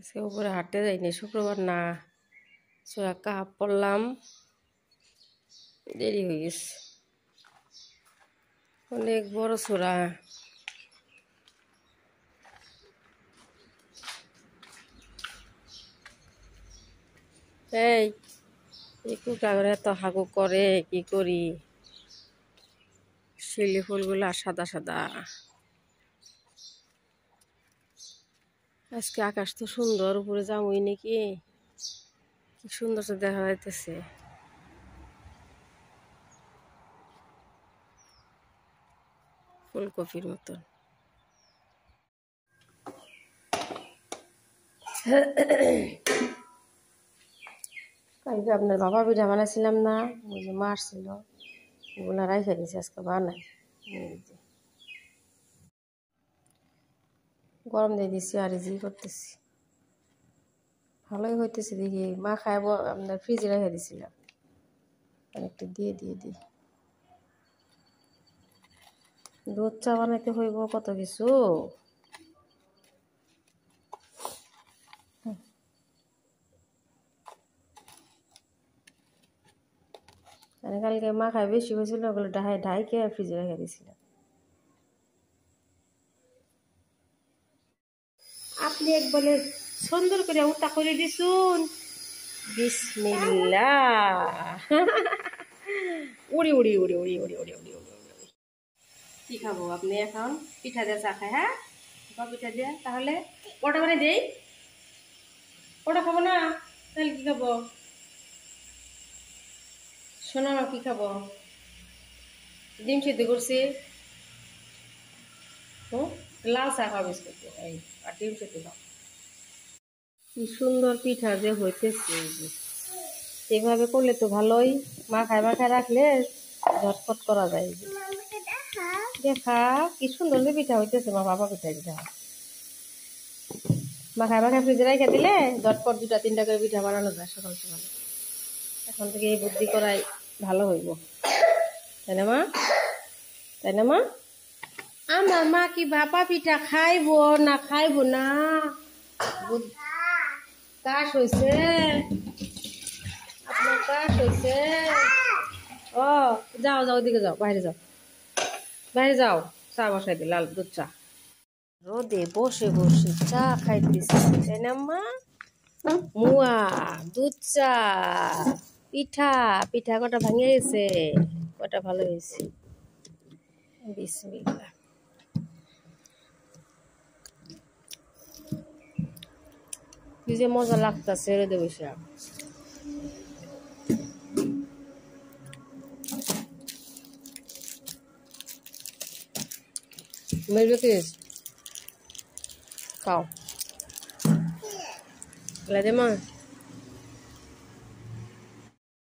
আজকে উপরে হাঁটতে যাইনি, শুক্রবার না। সোয়া কাপ পড়লাম, দেরি হয়ে গেছে। অনেক বড় ছোড়া। এই কুকাগরে এত হাগু করে, কি করি? শিউলি ফুলগুলা সাদা সাদা। আজকে আকাশ তো সুন্দর, উপরে যাবই নাকি, কি সুন্দর তো দেখা যাইতেছে। ফুলকপির মতন। কালকে আপনার বাবা পিঠা বানাইছিলাম না, ওই যে মার ছিল, ওগুলা রাইখে দিয়েছি, আজকে বানাই। গরম দিয়ে দিছি আর জি করতেছি, ভালোই হইতেছে দেখি। মা খাইব, আপনার ফ্রিজে রেখে দিছিলাম, অনেকটা দিয়ে দিই। দুধ চা বানাইতে হইব কত কিছু। কালকে মা খাই বেশি হয়েছিল, ওগুলো ঢাইকে ফ্রিজে রেখে দিয়েছিলাম। আপনি একবারে সুন্দর করে উল্টা করে দিছুন। বিসমিল্লাহ। উড়ি উড়ি উড়ি উড়ি উড়ি উড়ি উড়ি উড়ি উড়ি। কি খাবো আপনি এখন? পিঠা দিয়ে চা খায়? হ্যাঁ, পিঠা দিয়ে। তাহলে ওটা মানে দেই, ওটা খাবো না, তাহলে কি খাবো? শোনো না, কি খাবো? ডিম সিদ্ধ করছি, লাল চা খাওয়া বিস্কুট এই, আর ডিম সিদ্ধ খাও। কি সুন্দর পিঠা যে হইতেছে, এভাবে করলে তো ভালোই। মাখায় রাখলে ঝটপট করা যায়। দেখা কি সুন্দর যে পিঠা হইতেছে, মা বাবা পিঠা পিঠা মাখায় ফ্রিজে রেখে দিলে ঝটপট 2-3টা করে পিঠা বানানো যায় সকাল সকালে। এখন থেকে এই বুদ্ধি করাই ভালো হইব, তাই না মা? তাই না মা? আমার মা কি ভাপা পিঠা খাইব না খাইব না? কাশ হয়েছে, আপনার কাশ হয়েছে। ও যাও যাও, ওদিকে যাও, বাইরে যাও, বাইরে যাও। চা বসাই দে, লাল দুধ চা। রোদে বসে বসে চা খাইতেছি, তাই না মা? মুয়া দুধ চা, পিঠা কটা ভাঙে গেছে, কটা ভালো হয়েছে। বিসমিল্লাহ। কি যে মজা লাগতেছে রোদে বসে। মেজো কিস খাও দে মা।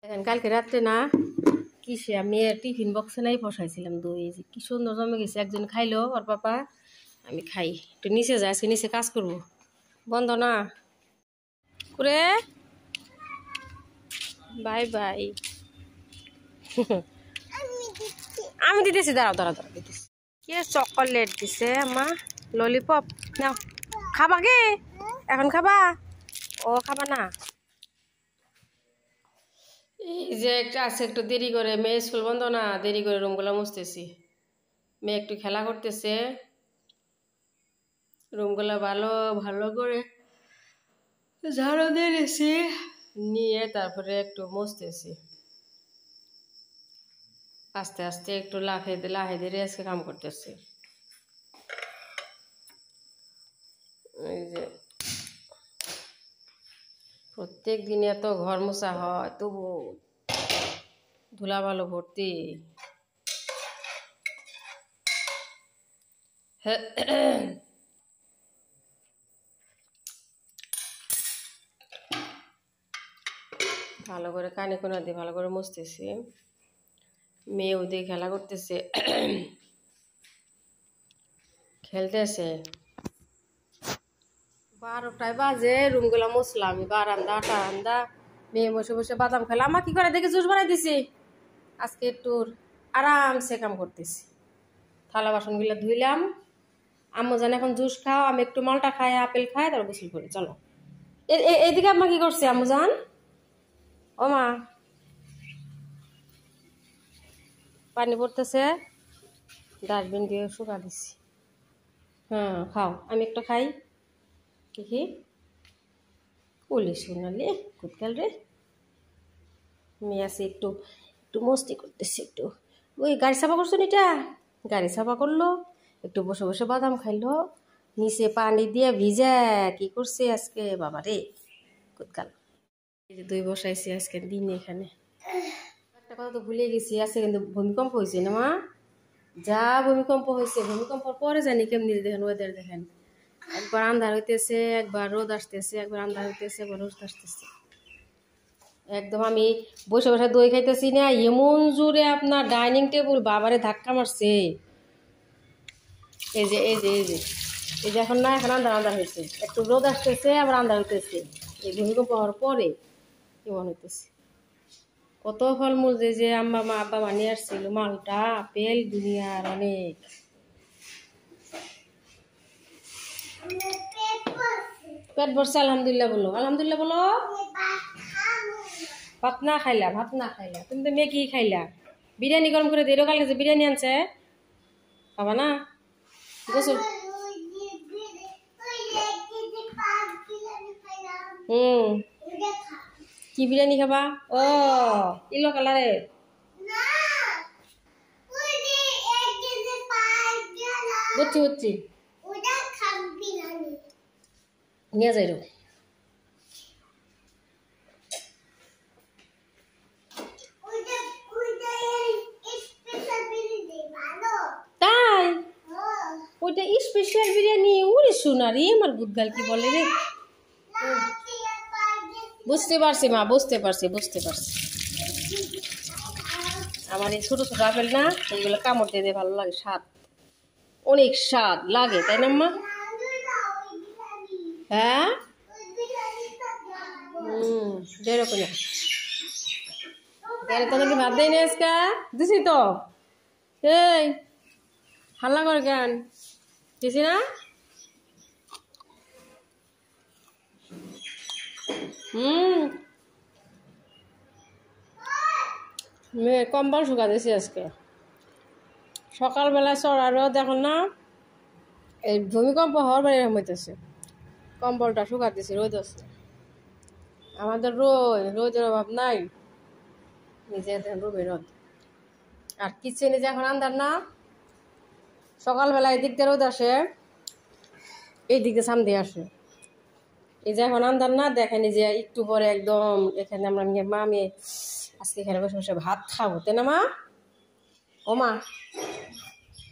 এখন কালকে রাত্রে না কিসে আমি টিফিন বক্সে নাই বসাইছিলাম দই, কি সুন্দর জমে গেছে। একজন খাইলো, ওর পাপা, আমি খাই। একটু নিচে যাই, আজকে নিচে কাজ করবো, বন্ধ না করে। Bye bye. আমি দিতেছি, দাঁড়াও দাঁড়াও দাঁড়াও, দিতেছি। কি চকলেট দিছে মা, ললিপপ নাও, খাবা কে? এখন খাবা? ও খাবা না? এই যে একটা আছে, একটু দেরি করে, মেয়ে স্কুল বন্ধ না, দেরি করে রুমগুলো মুছতেছি। মেয়ে একটু খেলা করতেছে, রুমগুলো ভালো ভালো করে ঝাড়ু দিয়েছি, নিয়ে তারপরে একটু মুছতেছি। আস্তে আস্তে একটু লাফে ধীরে আজকে কাম করতেছি। এই যে প্রত্যেক দিন এত ঘর মোছা হয়, তবু ধুলা ভালো ভর্তি। ভালো করে কানে কোনা দিয়ে ভালো করে মুছতেছি। মেয়ে ওদিকে খেলা করতেছে, খেলতেছে। 12টায় বাজে, রুমগুলা মুছলাম, বারান্দা টারান্দা। মেয়ে বসে বসে বাদাম খেলা, আমার কি করে দেখে জুস বানাই দিছি। আজকে একটু আরামসে কাম করতেছি। থালা বাসনগুলো ধুইলাম। আম্মু জানে এখন জুস খাও, আমি একটু মালটা খাই, আপেল খাই, তারপর গোসল করি। চলো। এইদিকে আম্মা কি করছে আম্মু জান? ও মা, পানি পড়তেছে, ডাস্টবিন দিয়ে শুকা দিছি। হ্যাঁ খাও, আমি একটা খাই। দেখি বলি সোনালি কুতকাল রে, মেয়ে আছে একটু একটু মস্তি করতেছি একটু। ওই গাড়ি সাফা করছো এটা, গাড়ি সাফা করলো, একটু বসে বসে বাদাম খাইলো, নিচে পানি দিয়ে ভিজা কি করছে আজকে বাবা রে কুতকাল। এই যে দই বসাইছি আজকে দিনে এখানে। একটা কথা তো ভুলে গেছি, আজকে কিন্তু ভূমিকম্প হয়েছে না মা? যা ভূমিকম্প হয়েছে, ভূমিকম্পর পরে জানি কেমনি দেখেন ওয়েদার দেখেন, একবার আন্ধার হইতেছে, একবার রোদ আসতেছে, একবার আন্ধার হইতেছে, একবার রোদ আসতেছে। একদম আমি বসে বসে দই খাইতেছি না, এমন জোরে আপনার ডাইনিং টেবিল বাবারে ধাক্কা মারছে। এই যে এই যে এই যে এই যে এখন না, এখন আন্ধার আন্ধার হয়েছে, একটু রোদ আসতেছে আবার আন্ধার হইতেছে। এই ভূমিকম্প হওয়ার পরে কেমন হইতেছে। কত ফলমূল যে যে আব্বা বানিয়ে আসছিল, মালটা আপেল দুনিয়ার অনেক। পেট ভরছে আলহামদুলিল্লাহ বলো, আলহামদুলিল্লাহ বলো। ভাত না খাইলা, ভাত না খাইলা, তুমি তো ম্যাগি খাইলা। বিরিয়ানি গরম করে দিয়ে কালকে যে বিরিয়ানি আনছে, খাবা না? গোসল কি বিরিয়ানি খাবা? ও ইলো কালারে, বুঝছি বুঝছি, নিয়ে যাই। তাই ওইটা স্পেশাল বিরিয়ানি? ওরে সোনারি আমার গুদগাল কি বলে রে। বুঝতে পারছি মা, বুঝতে পারছি বুঝতে পারছি। আমার এই ছোট ছোট আপেল না, এইগুলো কামড় দিয়ে ভালো লাগে, স্বাদ অনেক স্বাদ লাগে, তাই না মা? হ্যাঁ যেরকম তোকে ভাত দেয় না আজকে, দিছি তো। এই হাল্লা করে কেন, দিছি না? মেয়ে কম্বল শুকা দিয়েছি আজকে সকালবেলা, চড়ারও দেখো না, এই ভূমিকম্প হওয়ার বাড়ি হইতেছে, কম্বলটা শুকা দিয়েছি, রোদ আছে আমাদের, রোদের অভাব নাই, নিজে রোবে রোদ। আর কিচেনে যে এখন আন্দার না, সকালবেলা এদিক দিয়ে রোদ আসে, এই দিক দিয়ে সাম দিয়ে আসে। এই যে এখন আন্দার না, দেখেনি যে একটু পরে একদম এখানে আমরা মা মেয়ে আজকে এখানে বসে বসে ভাত খাবো, তাই না মা? ও মা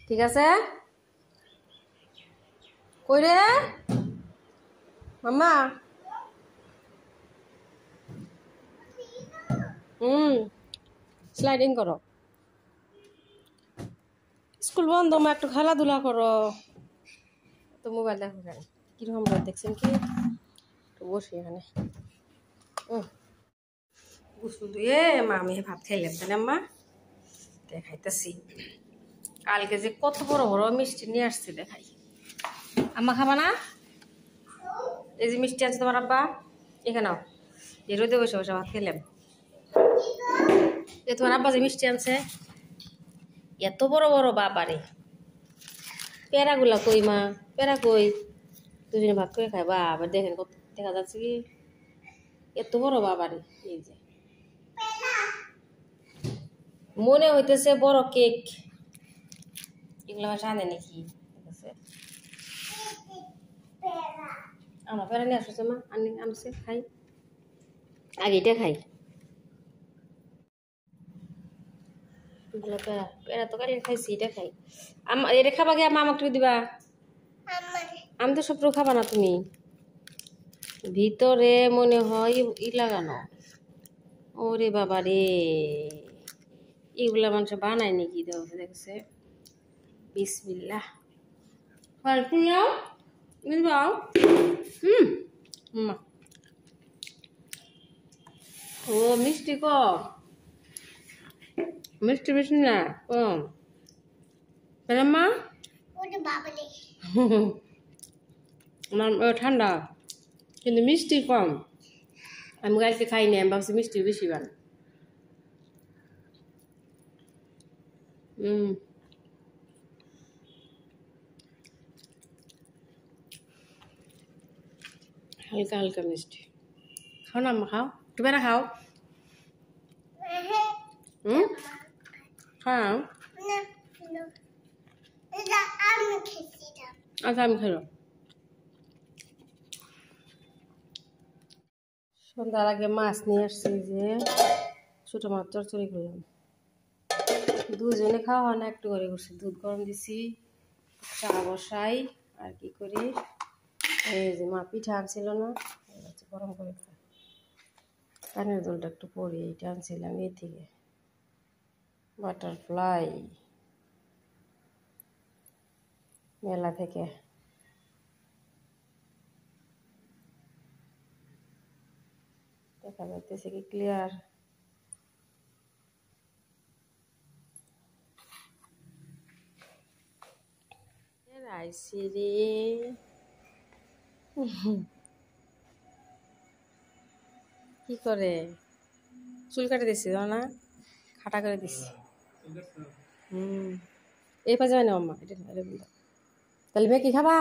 ঠিক আছে, কই রে মাম্মা? স্লাইডিং করো, স্কুল বন্ধ মা, একটু খেলাধুলা করো, তো মোবাইল দেখো কেন? কিরকম দেখছেন কি, একটু বসি এখানে। গোসল ধুয়ে মা মেয়ে ভাত খাইলাম, তাই না মা? দেখাইতেছি কালকে যে কত বড় বড় মিষ্টি নিয়ে আসছে, দেখাই। আম্মা খাবা না? এই যে মিষ্টি আছে তোমার আব্বা, এখানেও এই রোদে বসে বসে ভাত খেলাম। এ তোমার আব্বা যে মিষ্টি আনছে, এত বড় বড় বাবারে। প্যারাগুলা কই মা, প্যারা কই? দুজনে ভাত করে খাই, বাবা দেখেন কত দেখা যাচ্ছে কি, এত বড় বাবারে। এই যে মনে হইতেছে বড় কেক, এগুলো আমার জানে নাকি? আমার প্যারা নিয়ে আসছে মা, আনছে, খাই আগে, এটা খাই। প্যারা প্যারা তো কালকে খাইছি, এটা খাই। এটা খাবা গে? আমাকে দিবা? আমি তো সব খাবা না তুমি, ভিতরে মনে হয় ই লাগানো। ওরে বাবা রে, এগুলা মানুষ বানায় নাকি? দেখছে, বিসমিল্লাহ। ও মিষ্টি কম, মিষ্টি বেশি না, কম, মা। ঠান্ডা কিন্তু মিষ্টি কম। আমি কালকে খাইনি, আমি ভাবছি মিষ্টি বেশি বান। হালকা হালকা মিষ্টি। খাও না আম্মা, খাও, একটু বেড়া খাও। খাও। আচ্ছা আমি খাইলাম। সন্ধ্যার আগে মাছ নিয়ে আসছি, যে ছোটো মাছ চচ্চড়ি করলাম। দুজনে খাওয়া হয় না, একটু করে করছি। দুধ গরম দিছি, চা বসাই, আর কি করি, এই যে মা পিঠা আনছিল না, গরম করে খাই। কানের দুলটা একটু পরি, এইটা আনছিলাম এই থেকে, বাটারফ্লাই মেলা থেকে। দেখা যাইতেছে কি ক্লিয়ার? আইসি রে, কি করে চুল কাটে দিছি না, খাটা করে দিছি। এই পাশে যাবে না আম্মা, এটা তাহলে মেয়ে কি খাবা?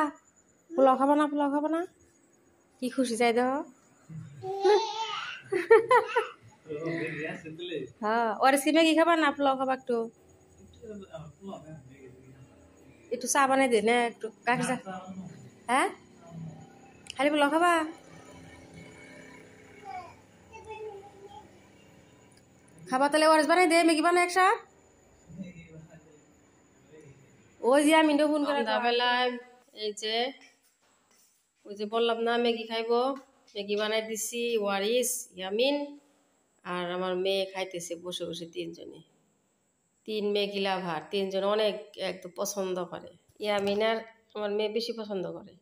পোলাও খাবা না? পোলাও খাবা না? কি খুশি চাই দেহ। হ্যাঁ, ওর সিমে কি খাবা না পোলাও খাবা? একটু একটু চা বানাই দে না, একটু গাখি চা। হ্যাঁ, খালি পোলাও খাবা? খাবা তাহলে ওয়ারেস বানাই দে, ম্যাগি বানাই একসাথ। ওই যে আমি ফোন করে সন্ধ্যাবেলায়, এই যে ওই যে বললাম না ম্যাগি খাইবো, ম্যাগি বানাই দিছি। ওয়ারিস, ইয়ামিন আর আমার মেয়ে খাইতেছে বসে বসে, তিনজনে। 3 ম্যাগি লাভার, তিনজন অনেক একদম পছন্দ করে। ইয়ামিন আর আমার মেয়ে বেশি পছন্দ করে।